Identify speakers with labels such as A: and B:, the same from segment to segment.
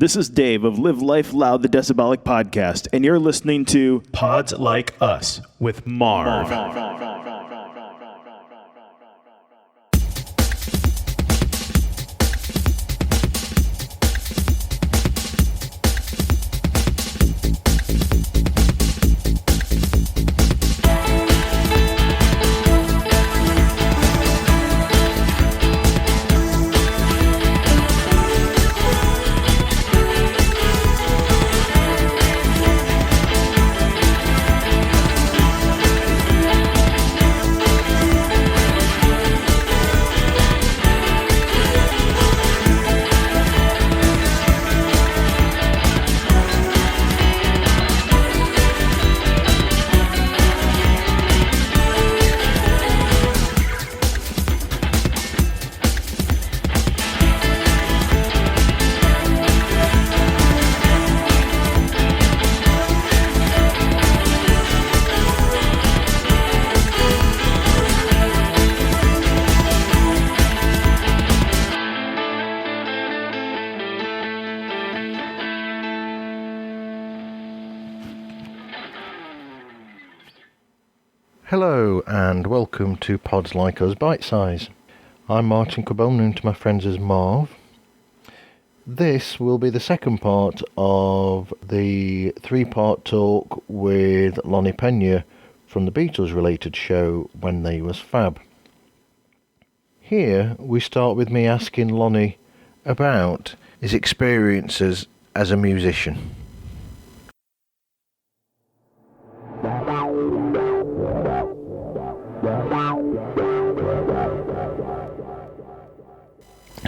A: This is Dave of Live Life Loud, the Decibelic podcast, and you're listening to Pods Like Us with Marv.
B: Hello and welcome to Pods Like Us Bitesize. I'm Martin Cabell, known to my friends as Marv. This will be the second part of the three-part talk with Lonnie Pena from the Beatles related show When They Was Fab. Here we start with me asking Lonnie about his experiences as a musician.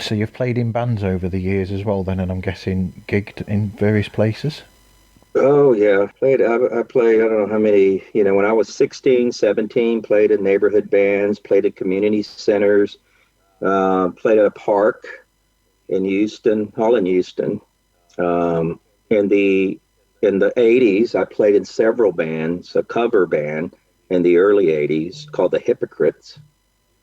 B: So you've played in bands over the years as well then, and I'm guessing gigged in various places?
C: Oh, yeah. I played, I don't know how many, when I was 16, 17, played in neighborhood bands, played at community centers, played at a park in Houston, all in Houston. In the 80s, I played in several bands, a cover band in the early 80s called the Hypocrites.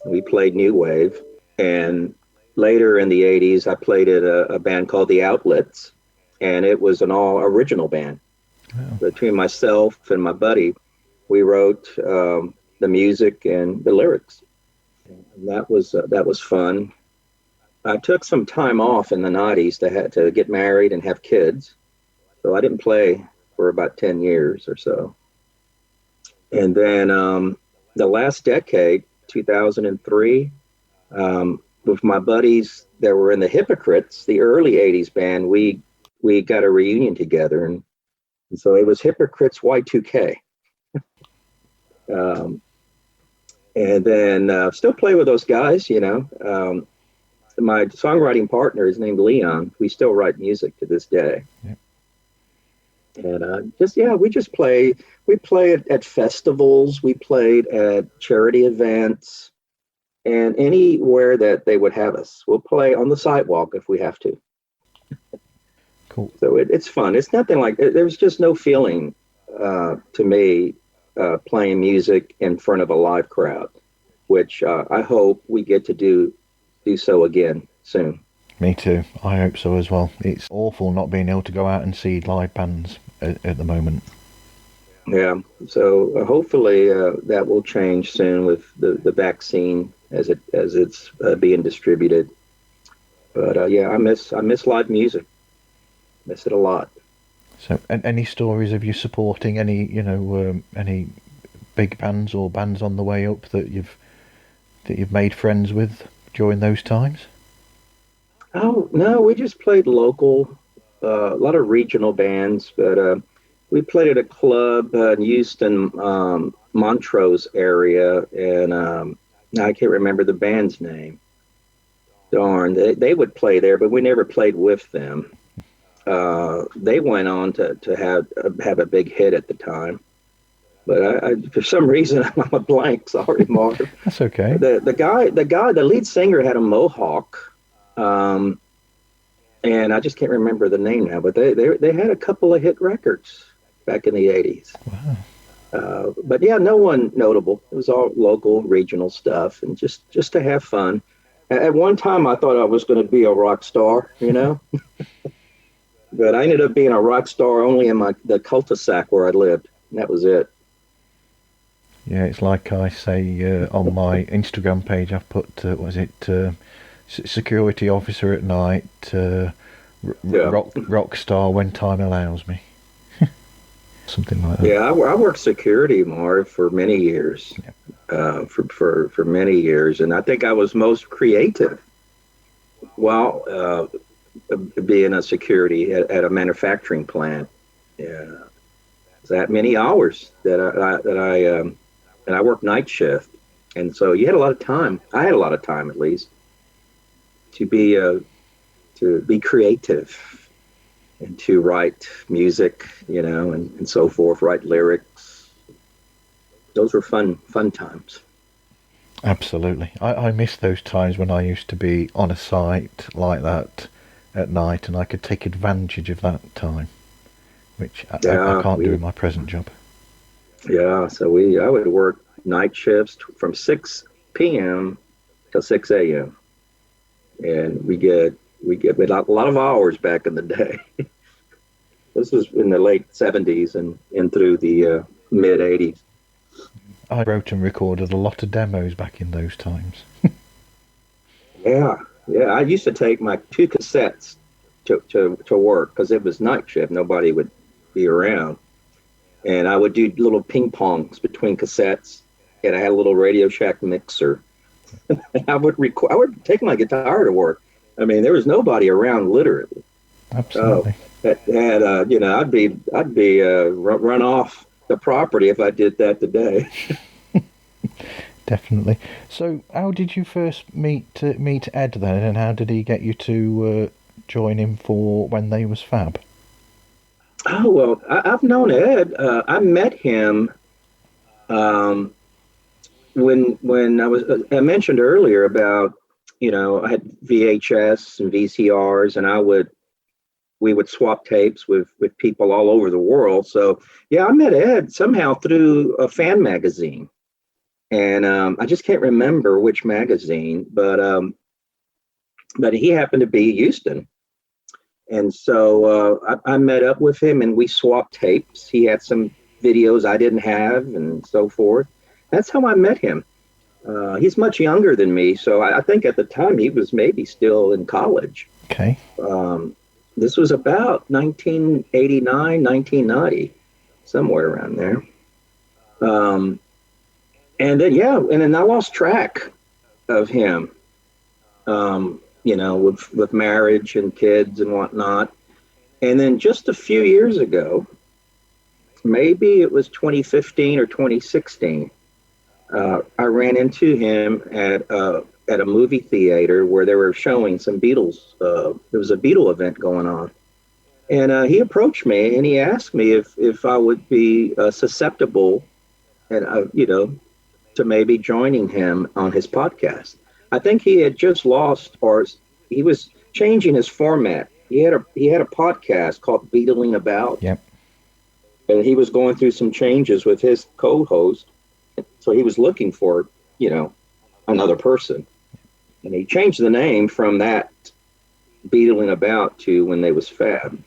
C: We played new wave, and later in the 80s, I played at a band called The Outlets, and it was an all-original band. Wow. Between myself and my buddy, we wrote the music and the lyrics. And that was fun. I took some time off in the 90s to get married and have kids, so I didn't play for about 10 years or so. And then the last decade, 2003, with my buddies that were in the Hypocrites, the early 80s band, we got a reunion together. And so it was Hypocrites Y2K. And then still play with those guys, My songwriting partner is named Leon. We still write music to this day. Yep. And we just play. We play at festivals. We played at charity events. And anywhere that they would have us, we'll play on the sidewalk if we have to.
B: Cool.
C: So it's fun. It's nothing like, there's just no feeling to me playing music in front of a live crowd, which I hope we get to do so again soon.
B: Me too. I hope so as well. It's awful not being able to go out and see live bands at the moment.
C: Yeah. So hopefully that will change soon with the vaccine as it's being distributed. But I miss live music. Miss it a lot.
B: So, and any stories of you supporting any big bands or bands on the way up that you've made friends with during those times?
C: Oh no, we just played local, a lot of regional bands, but we played at a club in Houston, Montrose area, and I can't remember the band's name. Darn, they would play there, but we never played with them. They went on to have a big hit at the time, but I for some reason I'm a blank. Sorry, Marv.
B: That's okay.
C: The lead singer had a mohawk, and I just can't remember the name now. But they had a couple of hit records back in the 80s.
B: Wow.
C: But yeah, no one notable. It was all local, regional stuff, and just to have fun. At one time, I thought I was going to be a rock star, But I ended up being a rock star only in the cul-de-sac where I lived. And that was it.
B: Yeah, it's like I say on my Instagram page. I've put security officer at night, rock star when time allows me, something like that.
C: Yeah, I worked security, Marv, for many years.
B: Yeah.
C: For many years, and I think I was most creative while being a security at a manufacturing plant. Yeah, that many hours that I worked night shift, and so you had a lot of time. I had a lot of time, at least, to be creative and to write music, and so forth, write lyrics. Those were fun times.
B: Absolutely. I miss those times when I used to be on a site like that at night, and I could take advantage of that time, which I can't do in my present job.
C: Yeah, so I would work night shifts from 6 p.m. till 6 a.m. and we get a lot of hours back in the day. This was in the late 70s and through the mid 80s.
B: I wrote and recorded a lot of demos back in those times.
C: Yeah. I used to take my 2 cassettes to work because it was night shift. Nobody would be around. And I would do little ping pongs between cassettes. And I had a little Radio Shack mixer. And I would take my guitar to work. I mean, there was nobody around, literally.
B: Absolutely.
C: I'd be run off the property if I did that today.
B: Definitely. So, how did you first meet Ed then, and how did he get you to join him for When They Was Fab?
C: Oh well, I've known Ed. I met him when I mentioned earlier about I had VHS and VCRs, and we would swap tapes with people all over the world. So yeah, I met Ed somehow through a fan magazine. And I just can't remember which magazine, but he happened to be Houston, and so I met up with him and we swapped tapes. He had some videos I didn't have, and so forth. That's how I met him. He's much younger than me, so I think at the time he was maybe still in college.
B: Okay.
C: This was about 1989, 1990, somewhere around there. And then I lost track of him, with marriage and kids and whatnot. And then just a few years ago, maybe it was 2015 or 2016, I ran into him at a movie theater where they were showing some Beatles. There was a Beatle event going on. And he approached me and he asked me if I would be susceptible and, to maybe joining him on his podcast. I think he had just lost, or he was changing his format. He had a podcast called Beatling About.
B: Yep.
C: And he was going through some changes with his co-host. So he was looking for, another person. And he changed the name from that Beatling About to When They Was Fab.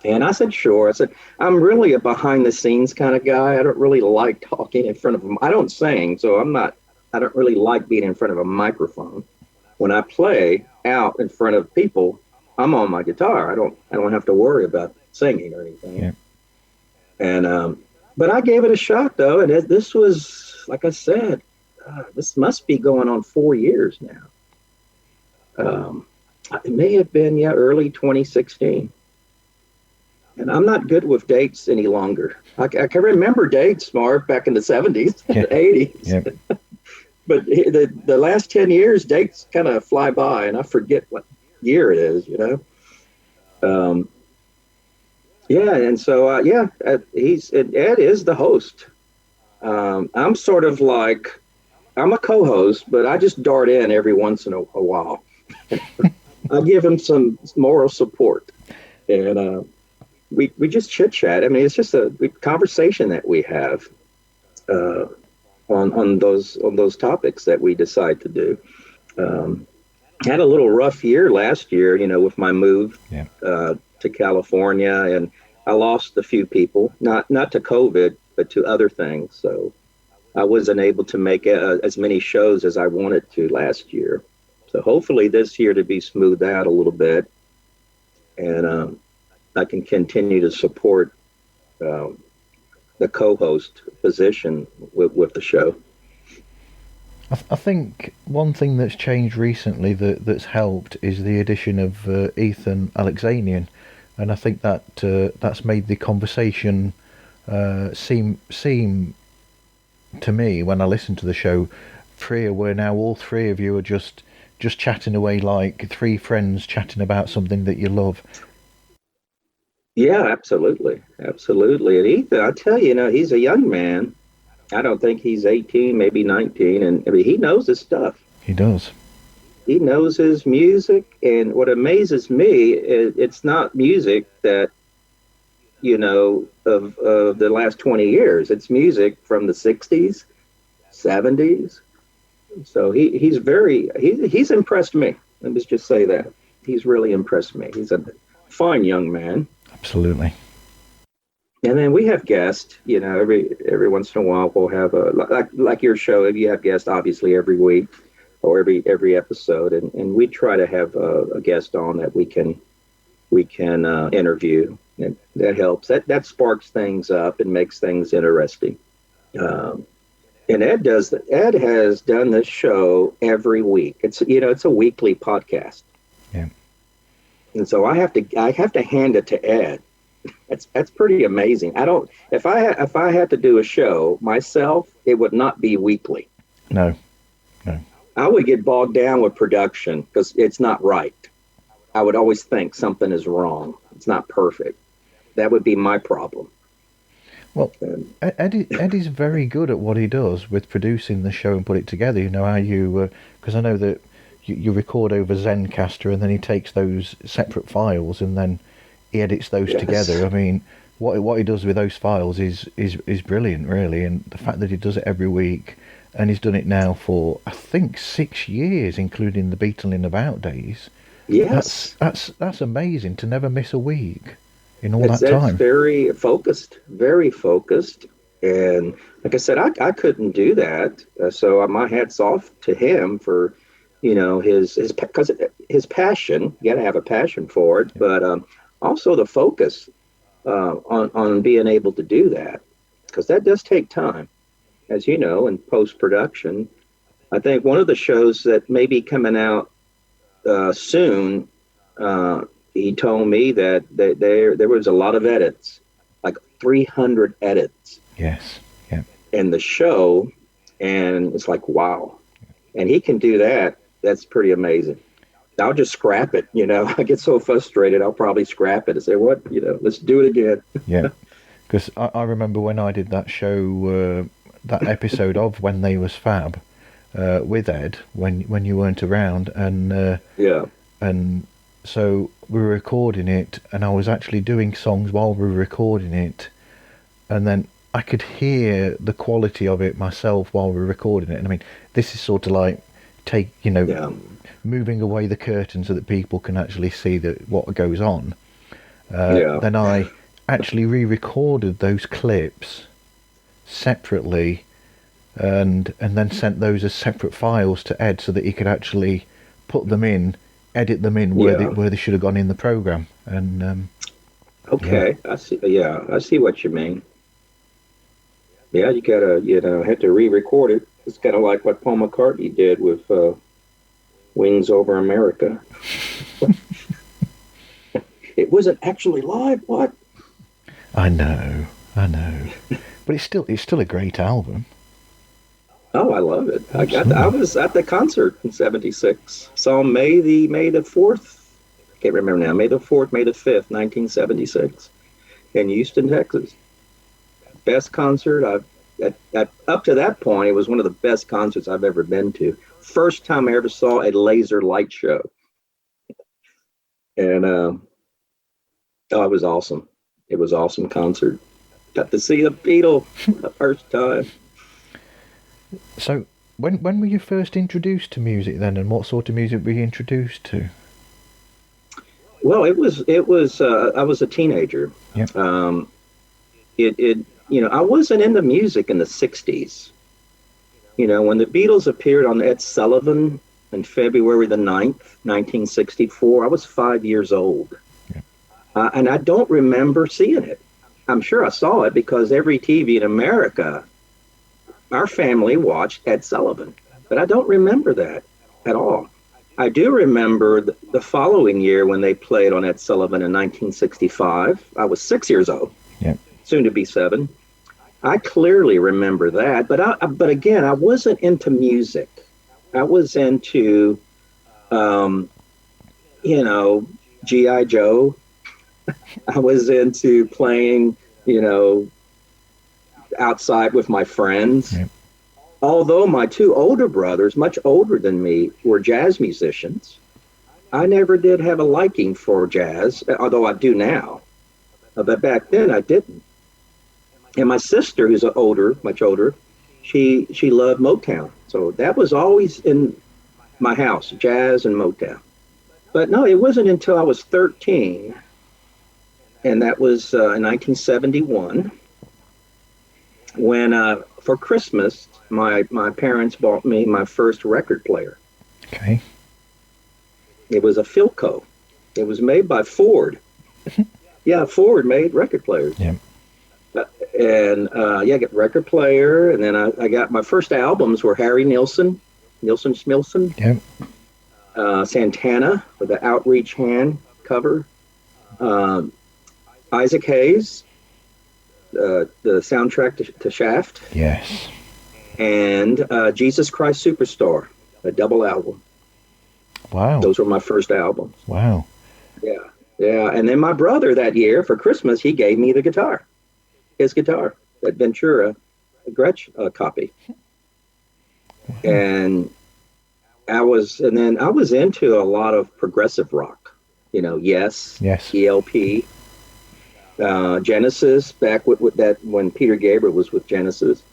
C: And I said, sure. I said, I'm really a behind the scenes kind of guy. I don't really like talking in front of them. I don't sing, so I don't really like being in front of a microphone. When I play out in front of people, I'm on my guitar. I don't have to worry about singing or anything.
B: Yeah.
C: And, but I gave it a shot though. And this was, like I said, this must be going on 4 years now. It may have been, early 2016. And I'm not good with dates any longer. I can remember dates, Marv, back in the 70s,
B: yeah.
C: the 80s.
B: Yeah.
C: But the last 10 years, dates kind of fly by, and I forget what year it is, and so, Ed is the host. I'm sort of like, I'm a co-host, but I just dart in every once in a while. I give him some moral support. And we just chit chat. I mean, it's just a conversation that we have on those topics that we decide to do. Had a little rough year last year, with my move.
B: Yeah.
C: to California, and I lost a few people, not to COVID, but to other things. So I wasn't able to make as many shows as I wanted to last year. So hopefully this year to be smoothed out a little bit, and I can continue to support the co-host position with the show.
B: I think one thing that's changed recently that's helped is the addition of Ethan Alexanian, and I think that that's made the conversation seem to me, when I listen to the show, freer, where now all three of you are just chatting away like three friends chatting about something that you love.
C: Yeah, absolutely. Absolutely. And Ethan, I tell you, he's a young man. I don't think he's 18, maybe 19. And I mean, he knows his stuff.
B: He does.
C: He knows his music. And what amazes me is it's not music that, of the last 20 years. It's music from the 60s, 70s. So he's impressed me. Let me just say that. He's really impressed me. He's a fine young man.
B: Absolutely.
C: And then we have guests, every once in a while we'll have like your show, you have guests obviously every week or every episode, and we try to have a guest on that we can interview, and that helps. That sparks things up and makes things interesting. And Ed has done this show every week. It's a weekly podcast.
B: Yeah.
C: And so I have to hand it to Ed. That's pretty amazing. If I had to do a show myself, it would not be weekly.
B: No.
C: I would get bogged down with production because it's not right. I would always think something is wrong. It's not perfect. That would be my problem.
B: Well, Ed is very good at what he does with producing the show and put it together. You know how you, because I know that you record over Zencaster and then he takes those separate files and then he edits those together. I mean, what he does with those files is brilliant, really. And the fact that he does it every week, and he's done it now for I think 6 years, including the Beatling About days.
C: Yes,
B: that's amazing to never miss a week in all that time.
C: It's very focused, and like I said, I couldn't do that. So my hat's off to him for, his passion. You got to have a passion for it, but also the focus on being able to do that, because that does take time, as you know, in post-production. I think one of the shows that may be coming out soon, he told me that there was a lot of edits, like 300 edits.
B: Yes, yeah.
C: In the show, and it's like, wow. And he can do that. That's pretty amazing. I'll just scrap it, I get so frustrated, I'll probably scrap it and say, let's do it again.
B: Yeah, because I remember when I did that show, that episode of When They Was Fab, with Ed, when you weren't around, and and so we were recording it, and I was actually doing songs while we were recording it, and then I could hear the quality of it myself while we were recording it. And I mean, this is sort of like moving away the curtain so that people can actually see what goes on. Then I actually re-recorded those clips separately, and then sent those as separate files to Ed so that he could actually put them in, edit them in where they should have gone in the program. And
C: okay, I see. Yeah, I see what you mean. Yeah, you gotta have to re-record it. It's kind of like what Paul McCartney did with Wings Over America. It wasn't actually live. What?
B: I know, but it's still a great album.
C: Oh, I love it. I was at the concert in '76. Saw May the 4th. Can't remember now. May the 4th, May the 5th, 1976, in Houston, Texas. Best concert up to that point. It was one of the best concerts I've ever been to. First time I ever saw a laser light show, and it was awesome. It was an awesome concert. Got to see the Beatles the first time.
B: So when were you first introduced to music then, and what sort of music were you introduced to?
C: Well, I was a teenager.
B: Yeah.
C: I wasn't into music in the 60s. When the Beatles appeared on Ed Sullivan in February the 9th, 1964, I was 5 years old.
B: Yeah.
C: And I don't remember seeing it. I'm sure I saw it because every TV in America, our family watched Ed Sullivan. But I don't remember that at all. I do remember the following year when they played on Ed Sullivan in 1965. I was 6 years old,
B: Yeah.
C: soon to be 7. I clearly remember that, but again, I wasn't into music. I was into, G.I. Joe. I was into playing, outside with my friends.
B: Yeah.
C: Although my 2 older brothers, much older than me, were jazz musicians, I never did have a liking for jazz, although I do now. But back then I didn't. And my sister, who's much older, she loved Motown. So that was always in my house, jazz and Motown. But no, it wasn't until I was 13, and that was in 1971, when for Christmas, my parents bought me my first record player.
B: Okay.
C: It was a Philco. It was made by Ford. Yeah, Ford made record players.
B: Yeah.
C: I got record player, and then I got my first albums were Harry Nilsson Smilson,
B: Yeah.
C: Santana with the outreach hand cover, Isaac Hayes, the soundtrack to Shaft,
B: Yes.
C: and Jesus Christ Superstar, a double album.
B: Wow.
C: Those were my first albums.
B: Wow.
C: Yeah. And then my brother that year for Christmas, he gave me the guitar, his guitar, that Ventura Gretsch copy. And I was into a lot of progressive rock, Yes, ELP, Genesis, back with that when Peter Gabriel was with Genesis.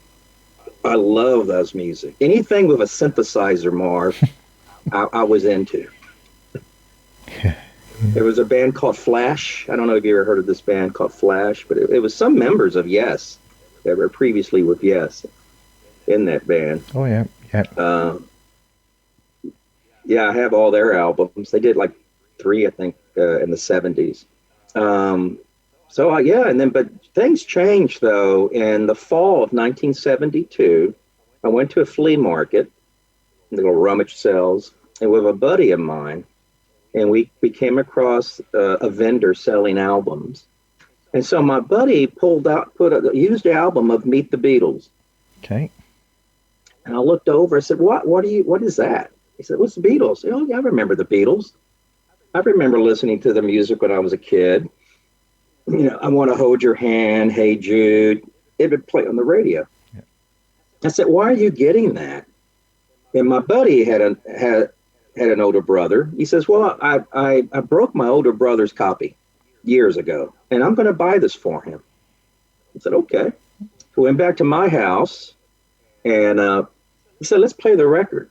C: I love those music. Anything with a synthesizer, Marv, I was into. There was a band called Flash. I don't know if you ever heard of this band called Flash, but it was some members of Yes that were previously with Yes in that band.
B: Oh, yeah. Yeah.
C: Yeah, I have all their albums. They did like 3, I think, in the 70s. But things changed, though. In the fall of 1972, I went to a flea market, little rummage sales, and with a buddy of mine, and we came across a vendor selling albums. And so my buddy put a used album of Meet the Beatles.
B: Okay.
C: And I looked over, I said, what is that? He said, what's the Beatles? Oh, yeah, I remember the Beatles. I remember listening to the music when I was a kid. I Want to Hold Your Hand, Hey Jude. It would play on the radio.
B: Yeah.
C: I said, why are you getting that? And my buddy had an older brother. He says, well, I broke my older brother's copy years ago, and I'm going to buy this for him. I said, okay. We went back to my house, and he said, let's play the record.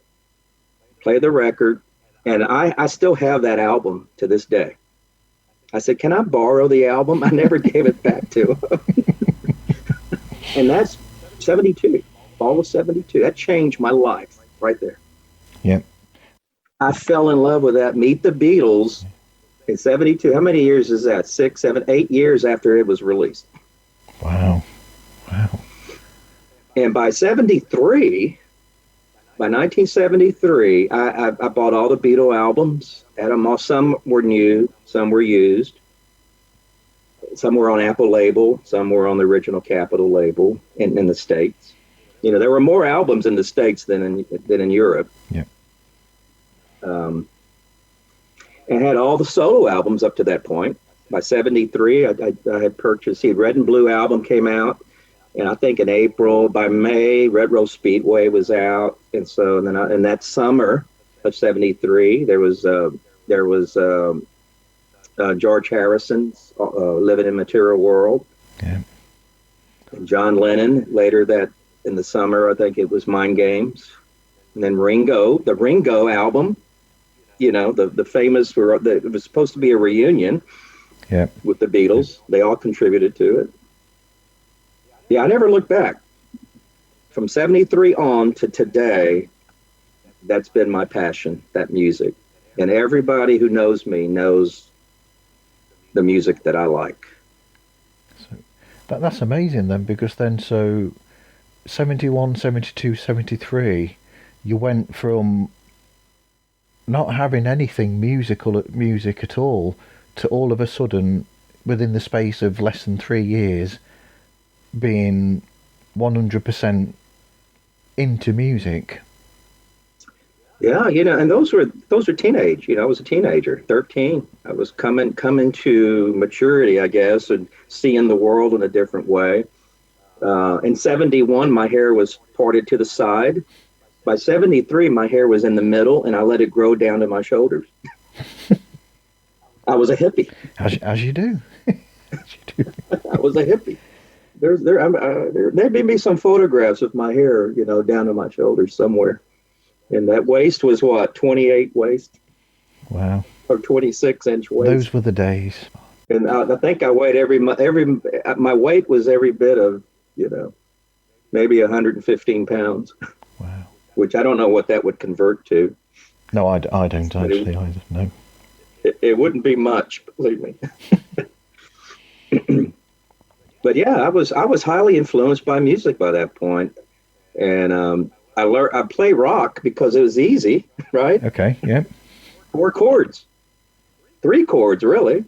C: Play the record, and I still have that album to this day. I said, can I borrow the album? I never gave it back to him. And that's 72, fall of 72. That changed my life right there.
B: Yeah.
C: I fell in love with that Meet the Beatles in 72. How many years is that? 6, 7, 8 years after it was released.
B: Wow.
C: And by 1973, I bought all the Beatle albums. Had them all. Some were new, some were used. Some were on Apple label, some were on the original Capitol label in the States. There were more albums in the States than in Europe.
B: Yeah.
C: And had all the solo albums up to that point. By 73, I had purchased, Red and Blue album came out. And I think in April, by May, Red Rose Speedway was out. And so then in that summer of 73, there was George Harrison's Living in Material World.
B: Yeah.
C: And John Lennon later that in the summer, I think it was Mind Games. And then the Ringo album, the famous, it was supposed to be a reunion with the Beatles. They all contributed to it. Yeah, I never looked back. From 73 on to today, that's been my passion, that music. And everybody who knows me knows the music that I like.
B: So that's amazing then, because then, so 71, 72, 73, you went from not having anything music at all to all of a sudden, within the space of less than 3 years, being 100% into music.
C: Yeah, and those were teenage. I was a teenager, 13. I was coming to maturity, I guess, and seeing the world in a different way. In 71, my hair was parted to the side. By 73, my hair was in the middle, and I let it grow down to my shoulders. I was a hippie.
B: As you do.
C: I was a hippie. There may be some photographs of my hair, down to my shoulders somewhere. And that waist was what, 28 waist?
B: Wow.
C: Or 26-inch waist.
B: Those were the days.
C: And I think I weighed my weight was every bit of, maybe 115 pounds.
B: Wow.
C: Which I don't know what that would convert to.
B: No, I don't actually either. No.
C: It wouldn't be much, believe me. But yeah, I was highly influenced by music by that point, and I play rock because it was easy, right?
B: Okay, yeah.
C: 4 chords, 3 chords, really.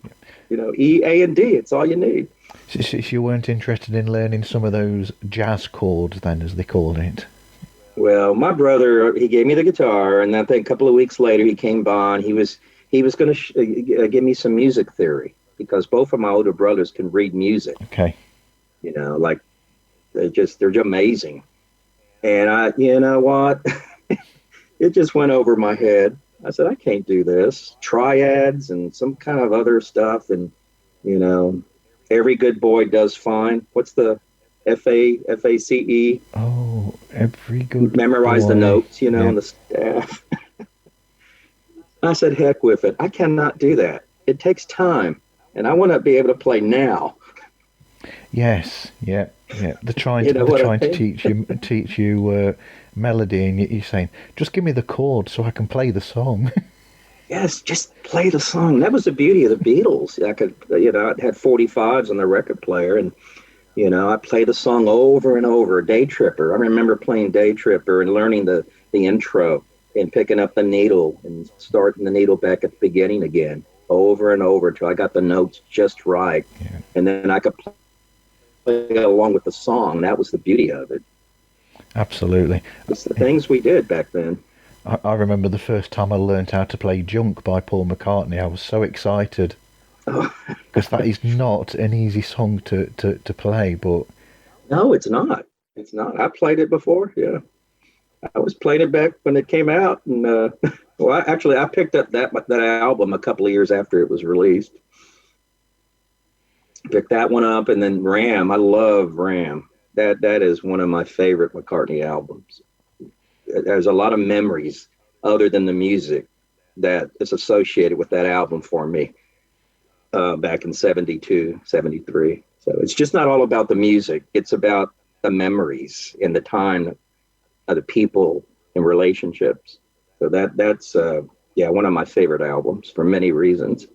C: E, A, and D. It's all you need.
B: So you weren't interested in learning some of those jazz chords, then, as they called it?
C: Well, my brother, he gave me the guitar, and I think a couple of weeks later he came by and he was going to give me some music theory, because both of my older brothers can read music.
B: Okay.
C: Like they're just amazing. And you know what? It just went over my head. I said, I can't do this. Triads and some kind of other stuff. And, every good boy does fine. What's the FACE?
B: Oh, every good
C: Memorize
B: boy.
C: the notes, on the staff. I said, heck with it. I cannot do that. It takes time. And I want to be able to play now.
B: Yes, yeah. They're trying to teach you melody, and you're saying, just give me the chord so I can play the song.
C: Yes, just play the song. That was the beauty of the Beatles. I could, I had 45s on the record player, and I played the song over and over. Day Tripper. I remember playing Day Tripper and learning the intro and picking up the needle and starting the needle back at the beginning again, over and over till I got the notes just right, and then I could play along with the song. That was the beauty of it.
B: Absolutely.
C: It's the things we did back then.
B: I remember the first time I learned how to play Junk by Paul McCartney. I was so excited, because that is not an easy song to play. But
C: no, it's not. It's not. I played it before. Yeah, I was playing it back when it came out, and I picked up that album a couple of years after it was released. Picked that one up, and then Ram. I love Ram. That is one of my favorite McCartney albums. There's a lot of memories other than the music that is associated with that album for me back in 72, 73. So it's just not all about the music. It's about the memories and the time of the people and relationships. So that's one of my favorite albums for many reasons.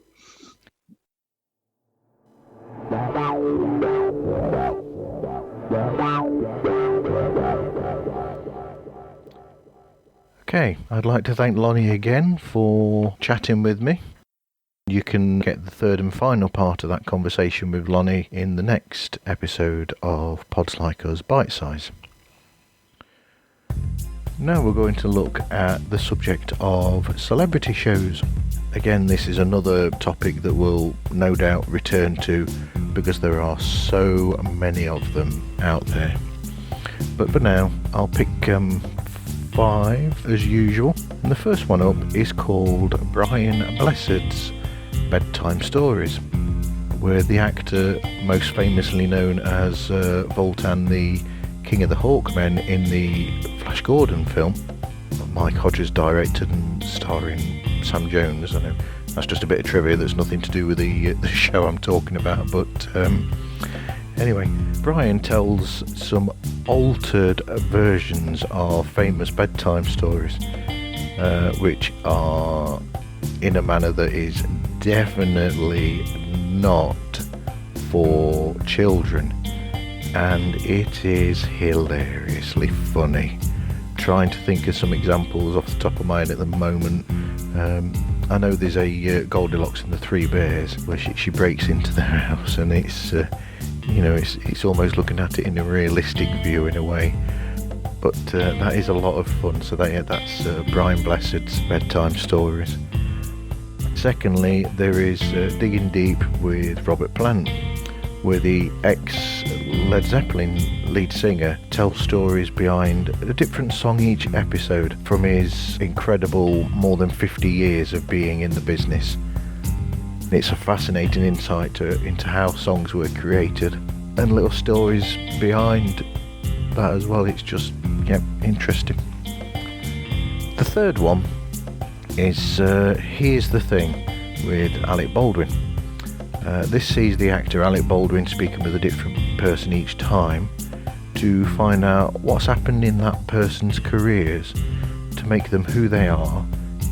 B: Okay, I'd like to thank Lonnie again for chatting with me. You can get the third and final part of that conversation with Lonnie in the next episode of Pods Like Us Bitesize. Now we're going to look at the subject of celebrity shows. Again, this is another topic that we'll no doubt return to, because there are so many of them out there. But for now, I'll pick 5 as usual. And the first one up is called Brian Blessed's Bedtime Stories, where the actor most famously known as Voltan, the King of the Hawkmen in the Flash Gordon film, Mike Hodges directed and starring Sam Jones. I know that's just a bit of trivia that's nothing to do with the show I'm talking about, but anyway, Brian tells some altered versions of famous bedtime stories, which are in a manner that is definitely not for children, and it is hilariously funny. Trying to think of some examples off the top of my head at the moment. I know there's a Goldilocks and the Three Bears where she breaks into their house, and it's it's almost looking at it in a realistic view in a way, but that is a lot of fun. So that's Brian Blessed's bedtime stories. Secondly, there is Digging Deep with Robert Plant, where the ex-Led Zeppelin lead singer tells stories behind a different song each episode from his incredible more than 50 years of being in the business. It's a fascinating insight into how songs were created and little stories behind that as well. It's just, interesting. The third one is Here's the Thing with Alec Baldwin. This sees the actor Alec Baldwin speaking with a different person each time to find out what's happened in that person's careers to make them who they are,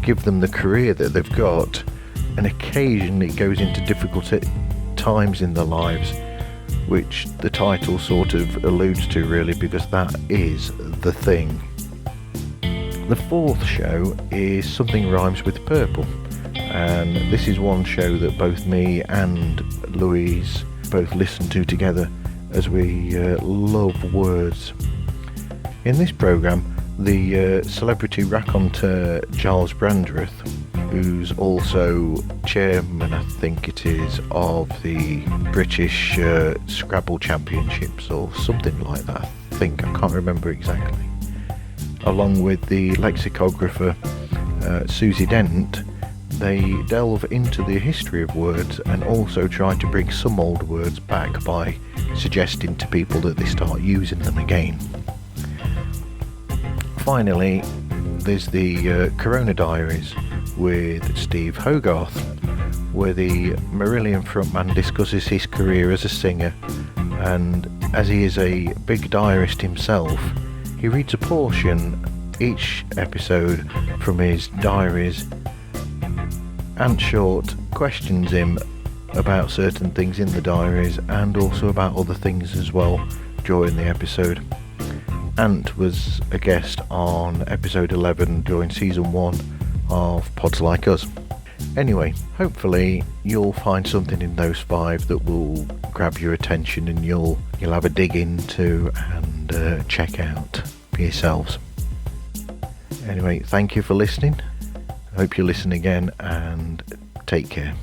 B: give them the career that they've got, and occasionally it goes into difficult times in their lives, which the title sort of alludes to really, because that is the thing. The fourth show is Something Rhymes with Purple, and this is one show that both me and Louise both listen to together as we love words. In this programme, the celebrity raconteur Giles Brandreth, who's also chairman, I think it is, of the British Scrabble Championships or something like that, I can't remember exactly, along with the lexicographer Susie Dent, they delve into the history of words and also try to bring some old words back by suggesting to people that they start using them again. Finally, there's the Corona Diaries with Steve Hogarth, where the Marillion frontman discusses his career as a singer, and as he is a big diarist himself, he reads a portion each episode from his diaries. Ant Short questions him about certain things in the diaries and also about other things as well during the episode. Ant was a guest on episode 11 during season 1 of Pods Like Us. Anyway, hopefully you'll find something in those 5 that will grab your attention and you'll have a dig into and check out for yourselves. Anyway, thank you for listening. I hope you listen again and take care.